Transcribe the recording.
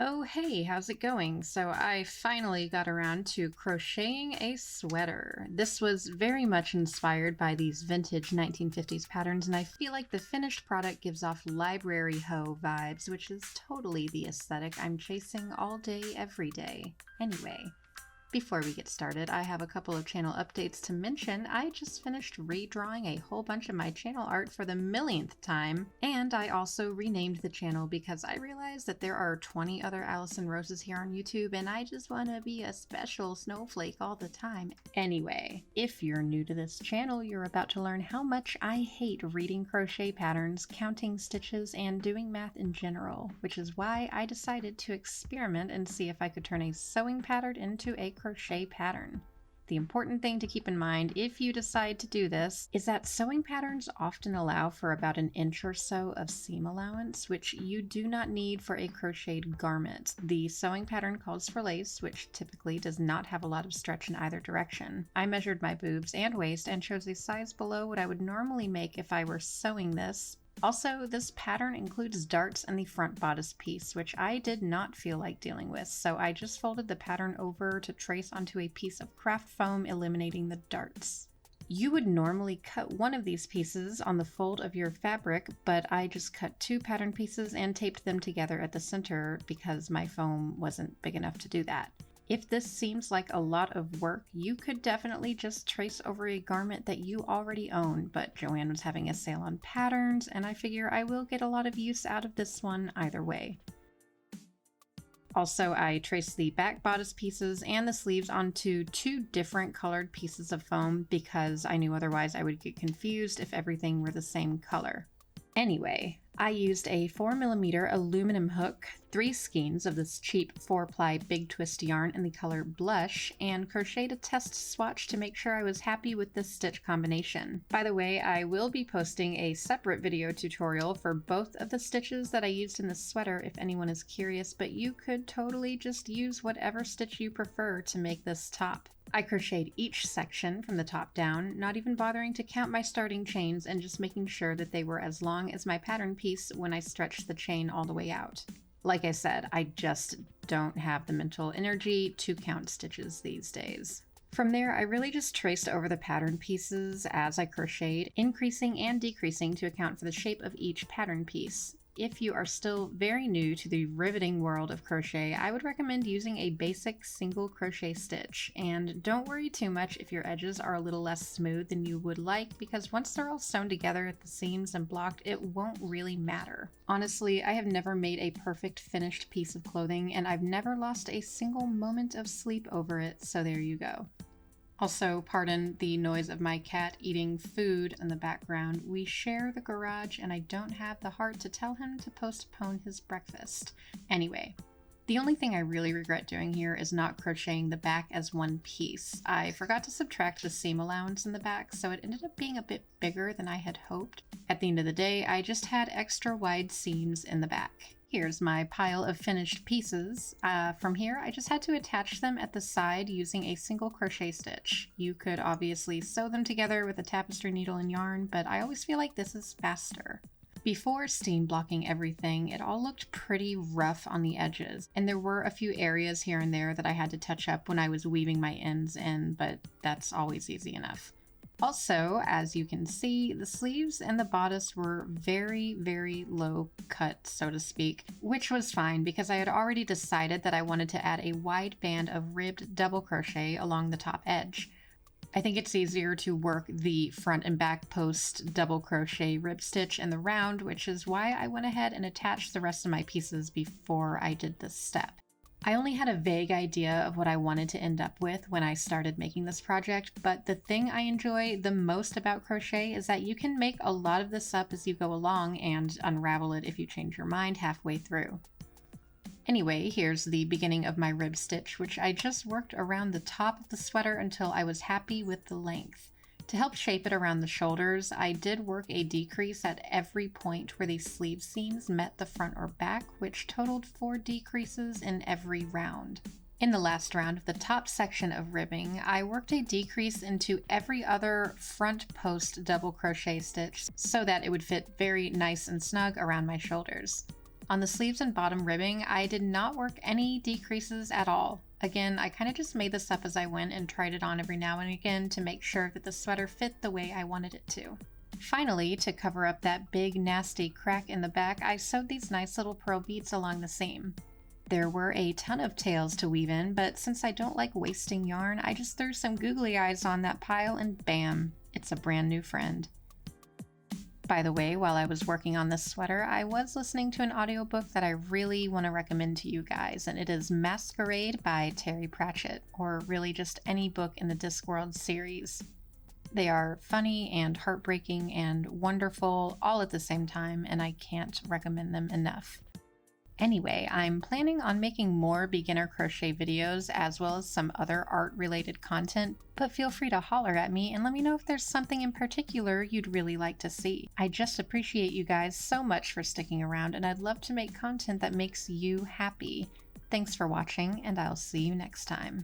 Oh, hey, how's it going? So I finally got around to crocheting a sweater. This was very much inspired by these vintage 1950s patterns, and I feel like the finished product gives off library hoe vibes, which is totally the aesthetic I'm chasing all day, every day. Anyway, before we get started, I have a couple of channel updates to mention. I just finished redrawing a whole bunch of my channel art for the millionth time, and I also renamed the channel because I realized that there are 20 other Allison Roses here on YouTube, and I just want to be a special snowflake all the time. Anyway, if you're new to this channel, you're about to learn how much I hate reading crochet patterns, counting stitches, and doing math in general, which is why I decided to experiment and see if I could turn a sewing pattern into a crochet pattern. The important thing to keep in mind if you decide to do this is that sewing patterns often allow for about an inch or so of seam allowance, which you do not need for a crocheted garment. The sewing pattern calls for lace, which typically does not have a lot of stretch in either direction. I measured my boobs and waist and chose a size below what I would normally make if I were sewing this. Also, this pattern includes darts in the front bodice piece, which I did not feel like dealing with, so I just folded the pattern over to trace onto a piece of craft foam, eliminating the darts. You would normally cut one of these pieces on the fold of your fabric, but I just cut two pattern pieces and taped them together at the center because my foam wasn't big enough to do that. If this seems like a lot of work, you could definitely just trace over a garment that you already own, but Joanne was having a sale on patterns, and I figure I will get a lot of use out of this one either way. Also, I traced the back bodice pieces and the sleeves onto two different colored pieces of foam because I knew otherwise I would get confused if everything were the same color. Anyway, I used a 4mm aluminum hook, 3 skeins of this cheap 4-ply big twist yarn in the color Blush, and crocheted a test swatch to make sure I was happy with this stitch combination. By the way, I will be posting a separate video tutorial for both of the stitches that I used in this sweater if anyone is curious, but you could totally just use whatever stitch you prefer to make this top. I crocheted each section from the top down, not even bothering to count my starting chains and just making sure that they were as long as my pattern piece when I stretched the chain all the way out. Like I said, I just don't have the mental energy to count stitches these days. From there, I really just traced over the pattern pieces as I crocheted, increasing and decreasing to account for the shape of each pattern piece. If you are still very new to the riveting world of crochet, I would recommend using a basic single crochet stitch. And don't worry too much if your edges are a little less smooth than you would like, because once they're all sewn together at the seams and blocked, it won't really matter. Honestly, I have never made a perfect finished piece of clothing, and I've never lost a single moment of sleep over it, so there you go. Also, pardon the noise of my cat eating food in the background. We share the garage and I don't have the heart to tell him to postpone his breakfast. Anyway, the only thing I really regret doing here is not crocheting the back as one piece. I forgot to subtract the seam allowance in the back, so it ended up being a bit bigger than I had hoped. At the end of the day, I just had extra wide seams in the back. Here's my pile of finished pieces. From here, I just had to attach them at the side using a single crochet stitch. You could obviously sew them together with a tapestry needle and yarn, but I always feel like this is faster. Before steam blocking everything, it all looked pretty rough on the edges, and there were a few areas here and there that I had to touch up when I was weaving my ends in, but that's always easy enough. Also, as you can see, the sleeves and the bodice were very, very low cut, so to speak, which was fine because I had already decided that I wanted to add a wide band of ribbed double crochet along the top edge. I think it's easier to work the front and back post double crochet rib stitch in the round, which is why I went ahead and attached the rest of my pieces before I did this step. I only had a vague idea of what I wanted to end up with when I started making this project, but the thing I enjoy the most about crochet is that you can make a lot of this up as you go along and unravel it if you change your mind halfway through. Anyway, here's the beginning of my rib stitch, which I just worked around the top of the sweater until I was happy with the length. To help shape it around the shoulders, I did work a decrease at every point where the sleeve seams met the front or back, which totaled 4 decreases in every round. In the last round of the top section of ribbing, I worked a decrease into every other front post double crochet stitch so that it would fit very nice and snug around my shoulders. On the sleeves and bottom ribbing, I did not work any decreases at all. Again, I kind of just made this up as I went and tried it on every now and again to make sure that the sweater fit the way I wanted it to. Finally, to cover up that big nasty crack in the back, I sewed these nice little pearl beads along the seam. There were a ton of tails to weave in, but since I don't like wasting yarn, I just threw some googly eyes on that pile and bam, it's a brand new friend. By the way, while I was working on this sweater, I was listening to an audiobook that I really want to recommend to you guys, and it is Masquerade by Terry Pratchett, or really just any book in the Discworld series. They are funny and heartbreaking and wonderful all at the same time, and I can't recommend them enough. Anyway, I'm planning on making more beginner crochet videos as well as some other art-related content, but feel free to holler at me and let me know if there's something in particular you'd really like to see. I just appreciate you guys so much for sticking around, and I'd love to make content that makes you happy. Thanks for watching, and I'll see you next time.